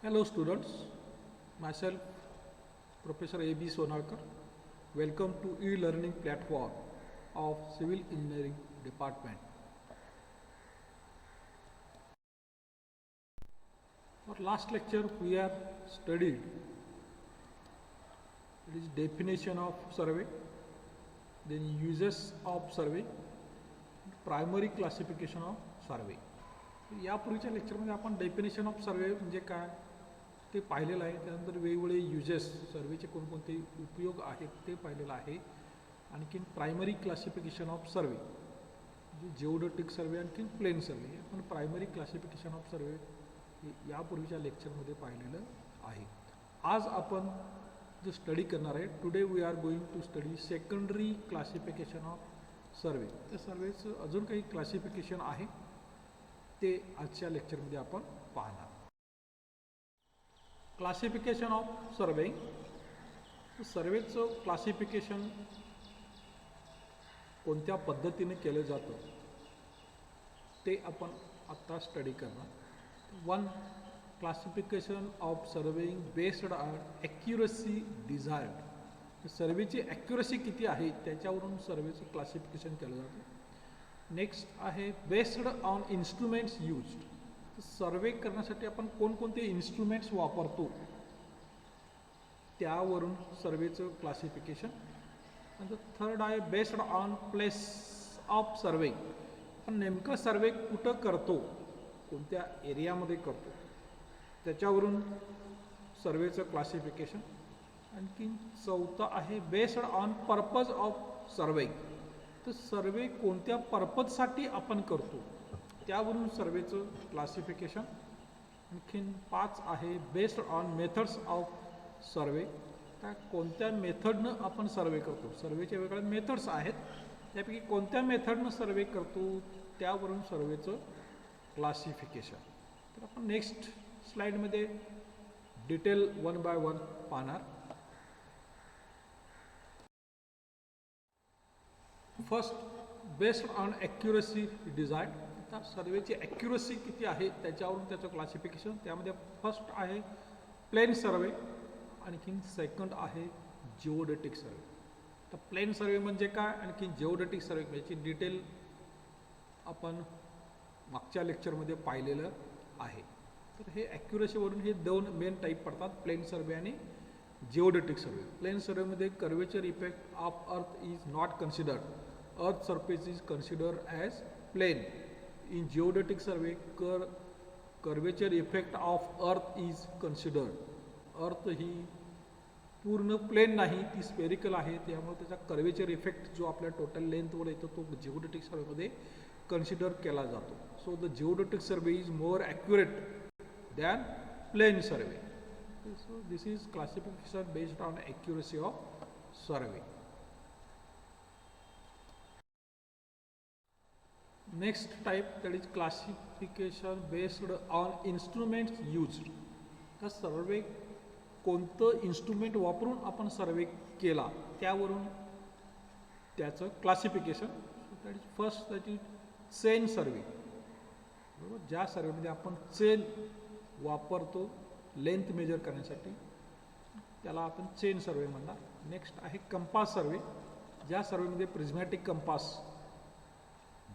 Hello students, myself Professor A.B. Sonarkar. Welcome to e-learning platform of Civil Engineering Department. For last lecture we have studied it is definition of survey, then uses of survey, primary classification of survey. यापूर्वीच्या लेक्चरमध्ये आपण definition of सर्वे म्हणजे काय ते पाहिलेलं आहे. त्यानंतर वेगवेगळे युजेस सर्वेचे कोणकोणते उपयोग आहेत ते पाहिलेलं आहे. आणखीन प्रायमरी क्लासिफिकेशन ऑफ सर्वे म्हणजे जिओडेटिक सर्वे आणखीन प्लेन सर्वे. आपण प्रायमरी क्लासिफिकेशन ऑफ सर्वे हे यापूर्वीच्या लेक्चरमध्ये पाहिलेलं आहे. आज आपण जो स्टडी करणार आहे, today we are going to study secondary classification of survey. त्या सर्वेचं अजून काही क्लासिफिकेशन आहे ते आजच्या लेक्चरमध्ये आपण पाहणार. Classification of survey. सर्वेचं क्लासिफिकेशन कोणत्या पद्धतीने केलं जातं ते आपण आत्ता स्टडी करणार. One, classification of surveying based on accuracy desired. सर्वेची ॲक्युरसी किती आहे त्याच्यावरून सर्वेचं क्लासिफिकेशन केलं जातं. नेक्स्ट आहे based on instruments used. Survey करण्यासाठी आपण कोणकोणते इन्स्ट्रुमेंट्स वापरतो त्यावरून सर्वेचं क्लासिफिकेशन. नंतर थर्ड आहे based on place of survey. आपण नेमकं सर्वे कुठं करतो, कोणत्या एरियामध्ये करतो त्याच्यावरून सर्वेचं क्लासिफिकेशन. आणखी चौथा आहे based on purpose of survey. तर सर्वे कोणत्या पर्पजसाठी आपण करतो त्यावरून सर्वेचं क्लासिफिकेशन. आणखीन 5 आहे based on methods of survey. त्या कोणत्या मेथडनं आपण सर्वे करतो. सर्वेच्या वेगळ्या मेथड्स आहेत, त्यापैकी कोणत्या मेथडनं सर्वे करतो त्यावरून सर्वेचं क्लासिफिकेशन. तर आपण नेक्स्ट स्लाईडमध्ये डिटेल 1 बाय 1 पाहणार. First, based on accuracy desired. आता सर्वेची ॲक्युरसी किती आहे त्याच्यावरून त्याचं क्लासिफिकेशन. त्यामध्ये फर्स्ट आहे प्लेन सर्वे, आणखीन सेकंड आहे जिओडेटिक सर्वे. तर प्लेन सर्वे म्हणजे काय, आणखीन जिओडेटिक सर्वे याची डिटेल आपण मागच्या लेक्चरमध्ये पाहिलेलं आहे. तर हे ॲक्युरसीवरून हे दोन मेन टाईप पडतात, प्लेन सर्वे आणि जिओडेटिक सर्वे. प्लेन सर्वेमध्ये curvature effect of earth is not considered. Earth surface is considered as plane. In geodetic survey curvature effect of earth is considered. Earth ही पूर्ण प्लेन नाही, ती spherical आहे, त्यामुळे त्याचा कर्वेचर इफेक्ट जो आपल्या टोटल लेंथवर येतो तो जिओडेटिक सर्वेमध्ये कन्सिडर केला जातो. So the geodetic survey is more accurate than plane survey. So this is classification based on accuracy of survey. Next type, that is classification based on instruments used. तर सर्वे कोणतं instrument वापरून आपण सर्वे केला त्यावरून त्याचं classification. That is first, that is chain survey. बरोबर, ज्या सर्वेमध्ये आपण चेन वापरतो लेंथ मेजर करण्यासाठी त्याला आपण चेन सर्वे म्हणणार. नेक्स्ट आहे कंपास सर्वे. ज्या सर्वेमध्ये प्रिझमॅटिक कंपास,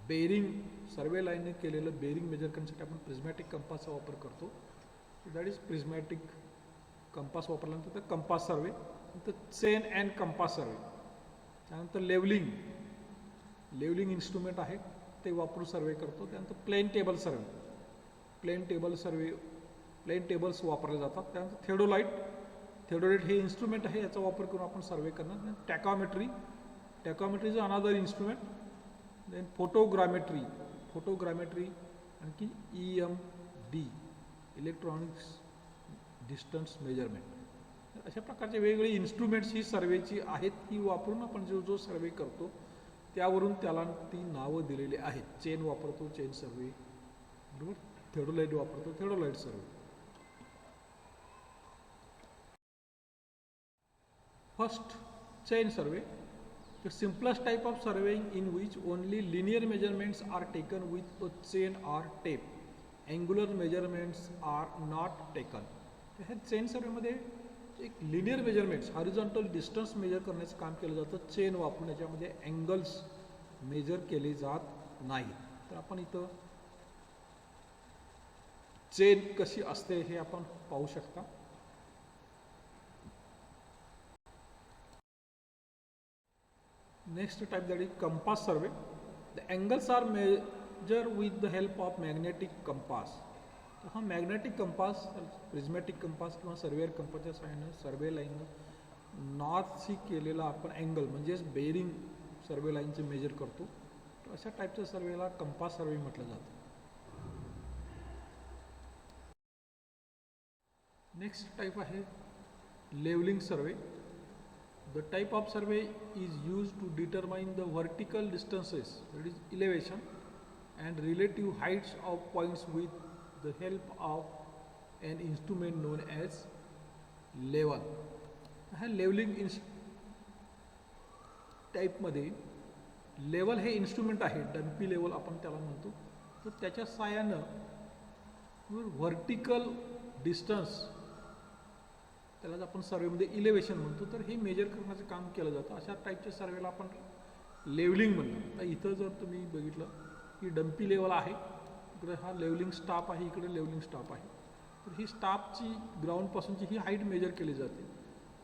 बेरिंग सर्वे लाईनने केलेलं बेरिंग मेजर करण्यासाठी आपण प्रिझमॅटिक कंपासचा वापर करतो. दॅट इज प्रिझमॅटिक कंपास वापरल्यानंतर तर कंपास सर्वे. नंतर चेन अँड कंपास सर्वे. त्यानंतर लेवलिंग इन्स्ट्रुमेंट आहे ते वापरून सर्वे करतो. त्यानंतर plane table survey. Plane tables वापरले जातात. त्यानंतर थेडोलाइट हे इन्स्ट्रुमेंट आहे, याचा वापर करून आपण सर्वे करणार. Tacheometry is another instrument. Then photogrammetry आणखी EMD इलेक्ट्रॉनिक्स डिस्टन्स मेजरमेंट. अशा प्रकारचे वेगवेगळे इन्स्ट्रुमेंट्स ही सर्वेची आहेत, ही वापरून आपण जो सर्वे करतो त्यावरून त्याला ती नावं दिलेली आहेत. चेन वापरतो चेन सर्वे, बरोबर. थेडोलाइट वापरतो theodolite survey. First, chain survey. The simplest type of surveying in which only linear measurements are taken with a chain or tape. Angular measurements are not taken. तर ह्या chain सर्वेमध्ये एक linear measurements horizontal distance measure करण्याचं काम केलं जातं chain वापरून. याच्यामध्ये अँगल्स मेजर केले जात नाही. तर आपण इथं चेन कशी असते हे आपण पाहू शकता. Next type that is compass survey. The angles are measure with the help of magnetic compass. तर हा मॅग्नेटिक कंपास प्रिझमॅटिक कंपास किंवा सर्वेअर कंपासच्या सहाय्याने सर्वे लाईन नॉर्थशी केलेला आपण अँगल म्हणजेच बेरिंग सर्वे लाईनचे मेजर करतो. तर अशा टाईपच्या सर्वेला कंपास सर्वे म्हटलं जातं. नेक्स्ट टाइप आहे levelling survey. The type of survey is used to determine the vertical distances, that is elevation, and relative heights of points with the help of an instrument known as level. हा levelling टाईपमध्ये level हे instrument आहे, dumpy level आपण त्याला म्हणतो. तर त्याच्या साहाय्यानं व्हर्टिकल डिस्टन्स, त्यालाच आपण सर्वेमध्ये इलेव्हेशन म्हणतो, तर हे मेजर करण्याचं काम केलं जातं. अशा टाईपच्या सर्वेला आपण लेवलिंग म्हणतो. तर इथं जर तुम्ही बघितलं की डम्पी लेवल आहे, इकडे हा लेवलिंग स्टाफ आहे, इकडे लेवलिंग स्टाफ आहे. तर ही स्टाफची ग्राउंडपासूनची ही हाईट मेजर केली जाते.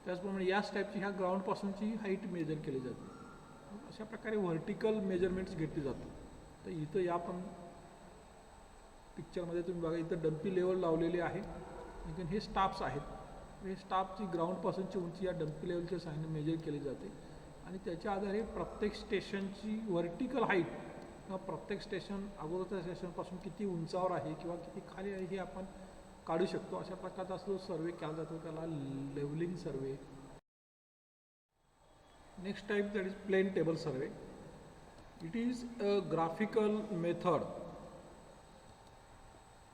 त्याचप्रमाणे या स्टाफची ह्या ग्राउंडपासूनची हाईट मेजर केली जाते. अशा प्रकारे व्हर्टिकल मेजरमेंट्स घेतली जातात. तर इथं या पण पिक्चरमध्ये तुम्ही बघा, इथं डम्पी लेवल लावलेले आहे, लेकिन हे स्टाफ्स आहेत. हे स्टाफची ग्राउंडपासूनची उंची या डम्पी लेवलच्या साहाय्याने मेजर केली जाते आणि त्याच्या आधारे प्रत्येक स्टेशनची व्हर्टिकल हाईट किंवा प्रत्येक स्टेशन अगोदरच्या स्टेशनपासून किती उंचावर आहे किंवा किती खाली आहे हे आपण काढू शकतो. अशा प्रकारचा जो सर्वे केला जातो त्याला levelling survey. Next type that is plane table survey. It is a graphical method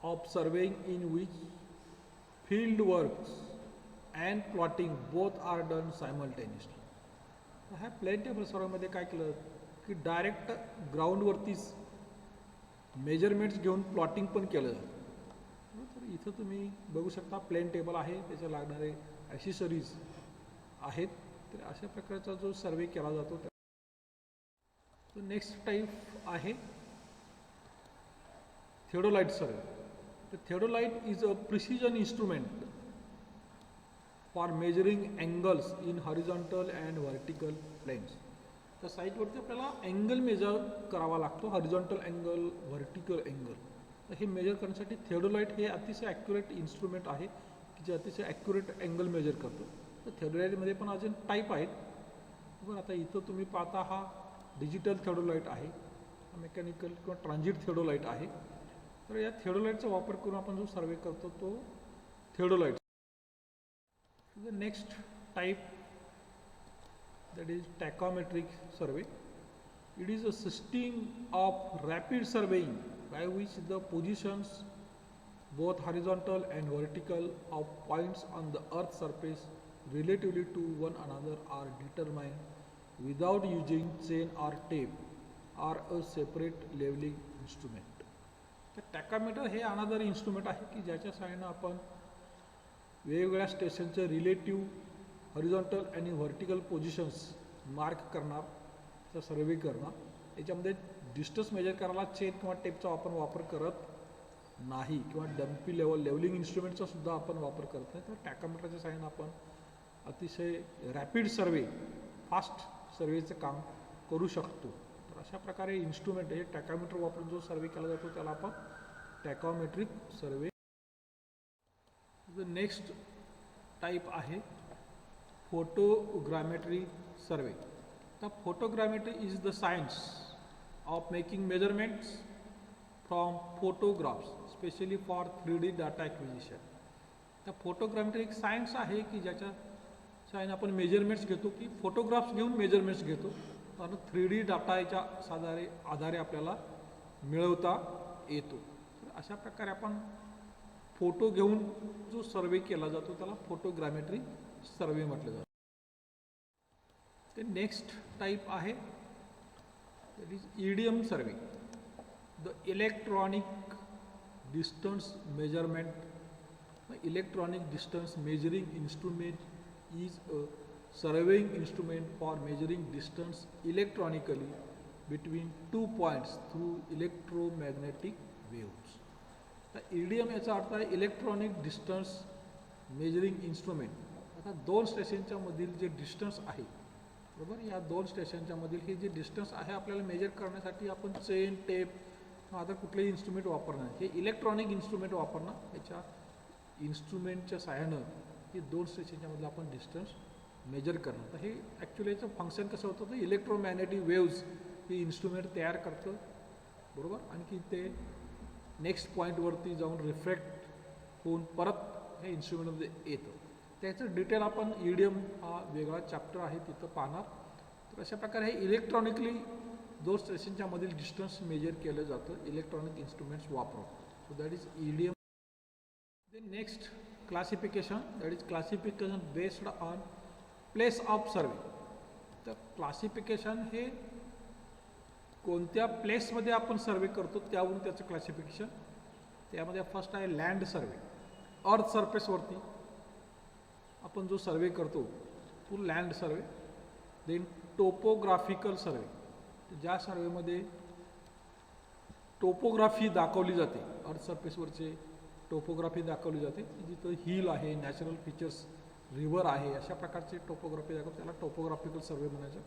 of surveying in which field works and plotting both are done simultaneously. ह्या प्लेन टेबल सर्वेमध्ये काय केलं की डायरेक्ट ग्राउंडवरतीच मेजरमेंट्स घेऊन प्लॉटिंग पण केलं जातं. तर इथं तुम्ही बघू शकता प्लेन टेबल आहे, त्याचे लागणारे ॲक्सेसरीज आहेत. तर अशा प्रकारचा जो सर्वे केला जातो. तर नेक्स्ट टाईप आहे theodolite survey. The theodolite is a precision instrument for measuring angles in horizontal and vertical planes. तर साईटवरती आपल्याला अँगल मेजर करावा लागतो, हॉरिझॉन्टल अँगल, व्हर्टिकल अँगल. तर हे मेजर करण्यासाठी थिओडोलाइट हे अतिशय ॲक्युरेट इन्स्ट्रुमेंट आहे की जे अतिशय ॲक्युरेट अँगल मेजर करतो. तर थिओडोलाइटमध्ये पण अजून टाईप आहेत. बरं, आता इथं तुम्ही पाहता हा डिजिटल थिओडोलाइट आहे, मेकॅनिकल किंवा ट्रान्झिट थिओडोलाइट आहे. तर या थिओडोलाइटचा वापर करून आपण जो सर्वे करतो तो theodolite. The next type that is tacheometric survey. It is a system of rapid surveying by which the positions both horizontal and vertical of points on the earth surface relatively to one another are determined without using chain or tape or a separate levelling instrument. तर tacheometer हे another instrument आहे की ज्याच्या सहाय्यानं आपण वेगवेगळ्या स्टेशनचे relative horizontal आणि व्हर्टिकल पोझिशन्स मार्क करणार, त्याचा सर्वे करणार. याच्यामध्ये डिस्टन्स मेजर करायला चेन किंवा टेपचा आपण वापर करत नाही किंवा डम्पी लेवलिंग इन्स्ट्रुमेंटचा सुद्धा आपण वापर करत नाही. तर टॅकोमीटरच्या सहाय्यानं आपण अतिशय रॅपिड सर्वे, फास्ट सर्वेचं काम करू शकतो. तर अशा प्रकारे इन्स्ट्रुमेंट हे टॅकोमीटर वापरून जो सर्वे केला जातो त्याला आपण टॅकोमेट्रिक सर्वे. द नेक्स्ट टाईप आहे फोटोग्रामेट्री सर्वे. तर photogrammetry is the science of making measurements from photographs specially for 3D data acquisition. तर फोटोग्रामेट्री एक सायन्स आहे की ज्याच्या सहाय्याने आपण मेजरमेंट्स घेतो, की फोटोग्राफ्स घेऊन मेजरमेंट्स घेतो आणि 3D डाटा याच्या आधारे आपल्याला मिळवता येतो. तर अशा प्रकारे आपण फोटो घेऊन जो सर्वे केला जातो त्याला फोटोग्रामेट्री सर्वे म्हटलं जातं. ते नेक्स्ट टाईप आहे that is EDM survey. The electronic distance measurement electronic distance measuring instrument is a surveying instrument for measuring distance electronically between 2 points through electromagnetic waves. तर EDM याचा अर्थ आहे इलेक्ट्रॉनिक डिस्टन्स मेजरिंग इंस्ट्रूमेंट. आता दोन स्टेशनच्या मधील जे डिस्टन्स आहे, बरोबर, या दोन स्टेशनच्या मधील हे जे डिस्टन्स आहे आपल्याला मेजर करण्यासाठी आपण चेन, टेप किंवा आता कुठलेही इन्स्ट्रुमेंट वापरणार. हे इलेक्ट्रॉनिक इन्स्ट्रुमेंट वापरणं, याच्या इन्स्ट्रुमेंटच्या सहाय्यानं हे दोन स्टेशनच्या मधलं आपण डिस्टन्स मेजर करणं. तर हे ॲक्च्युली याचं फंक्शन कसं होतं, तर इलेक्ट्रोमॅग्नेटिक वेव्स हे इन्स्ट्रुमेंट तयार करतं, बरोबर, आणखी ते नेक्स्ट पॉईंटवरती जाऊन रिफ्लेक्ट होऊन परत हे इन्स्ट्रुमेंटमध्ये येतं. त्याचं डिटेल आपण EDM हा वेगळा चॅप्टर आहे तिथं पाहणार. तर अशा प्रकारे हे इलेक्ट्रॉनिकली दोन स्टेशनच्या मधील डिस्टन्स मेजर केलं जातं इलेक्ट्रॉनिक इन्स्ट्रुमेंट्स वापरून. So that is EDM. Then next classification, that is classification based on place of survey. तर क्लासिफिकेशन हे कोणत्या प्लेसमध्ये आपण सर्वे करतो त्यावरून त्याचं क्लासिफिकेशन. त्यामध्ये फर्स्ट आहे लँड सर्वे. अर्थ सरफेसवरती आपण जो सर्वे करतो तो land survey. Then topographical survey, ज्या सर्वेमध्ये टोपोग्राफी दाखवली जाते, अर्थ सरफेसवरचे टोपोग्राफी दाखवली जाते, जिथं हिल आहे, नॅचरल फीचर्स, रिव्हर आहे, अशा प्रकारचे टोपोग्राफी दाखवतो, त्याला टोपोग्राफिकल सर्वे म्हणायचं.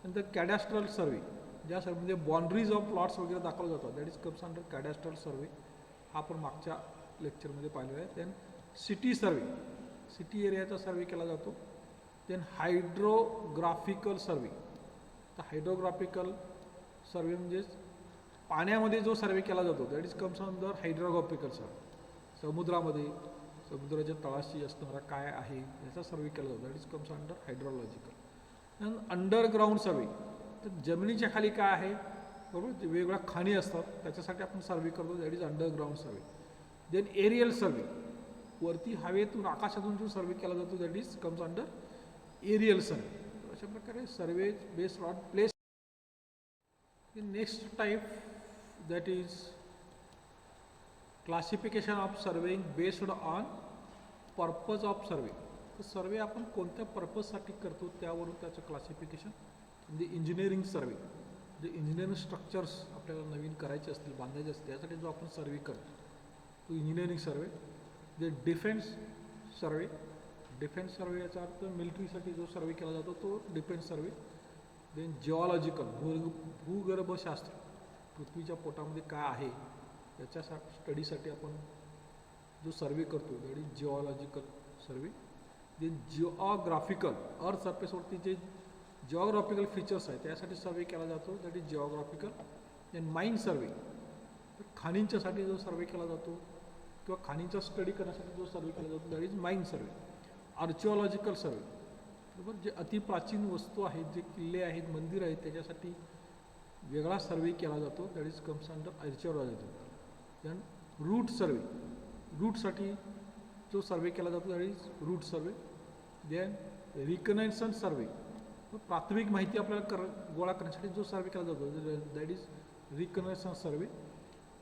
नंतर कॅडॅस्ट्रल सर्वे, ज्या सर्वेमध्ये बाउंड्रीज ऑफ प्लॉट्स वगैरे दाखवले जातात, दॅट इज कम्स अंडर कॅडॅस्ट्रल सर्वे. हा आपण मागच्या लेक्चरमध्ये पाहिलेला आहे. देन सिटी सर्वे, सिटी एरियाचा सर्वे केला जातो. देन हायड्रोग्राफिकल सर्वे, तर हायड्रोग्राफिकल सर्वे म्हणजेच पाण्यामध्ये जो सर्वे केला जातो, दॅट इज कम्स अंडर हायड्रोग्राफिकल सर्वे. समुद्रामध्ये समुद्राच्या तळाशी असणारा काय आहे याचा सर्वे केला जातो, that is comes under hydrological. Then underground survey, तर जमिनीच्या खाली काय आहे, बरोबर, जे वेगवेगळ्या खाणी असतात त्याच्यासाठी आपण सर्वे करतो, that is underground survey. Then aerial survey, वरती हवेतून आकाशातून जो सर्वे केला जातो, that is comes under aerial survey. अशा प्रकारे survey based on place. Next type that is classification of surveying based on purpose of survey. तर सर्वे आपण कोणत्या पर्पजसाठी करतो त्यावरून त्याचं क्लासिफिकेशन. म्हणजे इंजिनिअरिंग सर्वे, जे इंजिनिअरिंग स्ट्रक्चर्स आपल्याला नवीन करायचे असतील, बांधायचे असतील, त्यासाठी जो आपण सर्वे करतो तो इंजिनिअरिंग सर्वे. जे डिफेन्स सर्वे, डिफेन्स सर्वे याचा अर्थ मिलिटरीसाठी जो सर्वे केला जातो तो डिफेन्स सर्वे. देन जिओलॉजिकल, भूगर्भशास्त्र, पृथ्वीच्या पोटामध्ये काय आहे याच्या स्टडीसाठी आपण जो सर्वे करतो, that is geological survey. Then geographical, earth सरफेसवरती जे जिओग्राफिकल फीचर्स आहेत त्यासाठी सर्वे केला जातो, दॅट इज जिओग्राफिकल. देन माईन सर्वे, तर खाणींच्यासाठी जो सर्वे केला जातो किंवा खाणींचा स्टडी करण्यासाठी जो सर्वे केला जातो, दॅट इज माईन सर्वे. आर्किओलॉजिकल सर्वे, बरोबर, जे अतिप्राचीन वस्तू आहेत, जे किल्ले आहेत, मंदिर आहेत, त्याच्यासाठी वेगळा सर्वे केला जातो, that is comes under archaeological. Then route survey, रूटसाठी जो सर्वे केला जातो, that is route survey. Then reconnaissance survey, प्राथमिक माहिती आपल्याला गोळा करण्यासाठी जो सर्वे केला जातो, that is reconnaissance survey.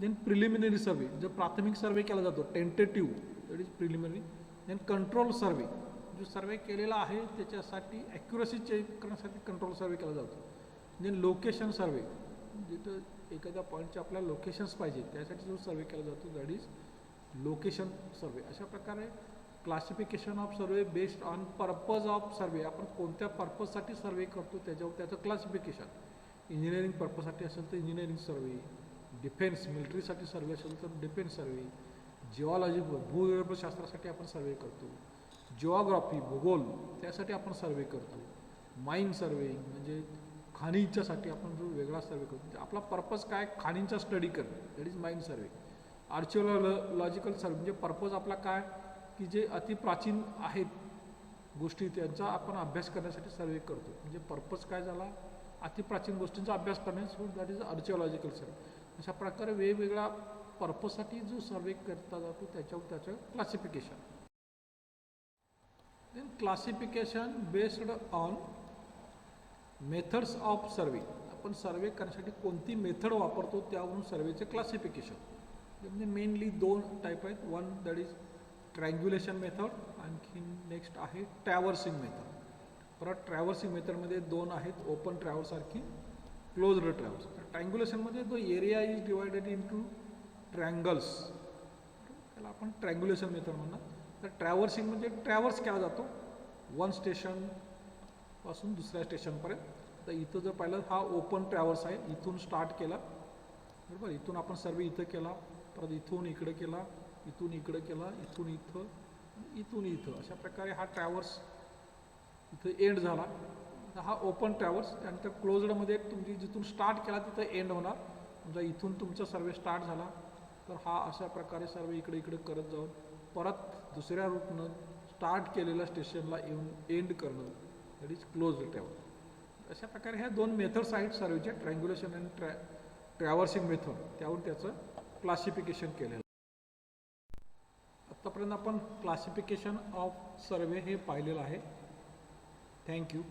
Then preliminary survey, जो प्राथमिक सर्वे केला जातो, tentative, that is preliminary. Then control survey, जो सर्वे केलेला आहे त्याच्यासाठी ॲक्युरसी चेक करण्यासाठी कंट्रोल सर्वे केला जातो. देन लोकेशन सर्वे, जिथं एखाद्या पॉईंटचे आपल्याला लोकेशन्स पाहिजे त्यासाठी जो सर्वे केला जातो, दॅट इज लोकेशन सर्वे. अशा प्रकारे classification of survey based on purpose of survey, आपण कोणत्या पर्पजसाठी सर्वे करतो त्याच्यावर त्याचं क्लासिफिकेशन. इंजिनिअरिंग पर्पजसाठी असेल तर इंजिनिअरिंग सर्वे, डिफेन्स मिलिटरीसाठी सर्वे असेल तर डिफेन्स सर्वे, जिओलॉजी भूगर्भशास्त्रासाठी आपण सर्वे करतो, जिओग्राफी भूगोल त्यासाठी आपण सर्वे करतो, माईन सर्वे म्हणजे खाणींच्यासाठी आपण जो वेगळा सर्वे करतो. आपला पर्पज काय, खाणींचा स्टडी करणं, दॅट इज माईन सर्वे. आर्किओलॉजिकल सर्वे म्हणजे पर्पज आपला काय की जे अतिप्राचीन आहेत गोष्टी त्यांचा आपण अभ्यास करण्यासाठी सर्वे करतो. म्हणजे पर्पज काय झाला, अतिप्राचीन गोष्टींचा अभ्यास करणे, सो दॅट इज आर्किओलॉजिकल सर्वे. अशा प्रकारे वेगवेगळ्या पर्पजसाठी जो सर्वे करता जातो त्याच्यावर त्याचं classification. Then classification based on methods of survey, आपण सर्वे करण्यासाठी कोणती मेथड वापरतो त्यावरून सर्वेचे क्लासिफिकेशन. म्हणजे मेनली दोन टाईप आहेत. One that is triangulation method, आणखीन नेक्स्ट आहे ट्रॅव्हर्सिंग मेथड. परत ट्रॅव्हर्सिंग मेथडमध्ये दोन आहेत, ओपन ट्रॅव्हर्स आणखी क्लोज्ड ट्रॅव्हर्स. ट्रँग्युलेशनमध्ये जो area is divided into triangles, त्याला आपण ट्रँग्युलेशन मेथड म्हणणार. तर ट्रॅव्हर्सिंग म्हणजे ट्रॅव्हर्स केला जातो वन स्टेशनपासून दुसऱ्या स्टेशनपर्यंत. तर इथं जर पाहिलं हा ओपन ट्रॅव्हर्स आहे, इथून स्टार्ट केला बरोबर, इथून आपण सर्व इथं केला, परत इथून इकडे केला, इथून इकडे केला, इथून इथं, इथून इथं, अशा प्रकारे हा ट्रॅव्हर्स इथं एंड झाला. तर हा ओपन ट्रॅव्हर्स. त्यानंतर क्लोज्डमध्ये तुमची जिथून स्टार्ट केला तिथं एंड होणार. समजा इथून तुमचा सर्वे स्टार्ट झाला तर हा अशा प्रकारे सर्व इकडे इकडे करत जाऊन परत दुसऱ्या रूटनं स्टार्ट केलेल्या स्टेशनला येऊन एंड करणं, दॅट इज क्लोज्ड ट्रॅव्हर्स. अशा प्रकारे ह्या दोन मेथड्स आहेत सर्वेचे, ट्रँग्युलेशन आणि ट्रॅव्हर्सिंग मेथड. त्यावरून त्याचं क्लासिफिकेशन केलेलं. आत्तापर्यंत आपण क्लासिफिकेशन ऑफ सर्वे हे पाहिलेलं आहे. थँक्यू.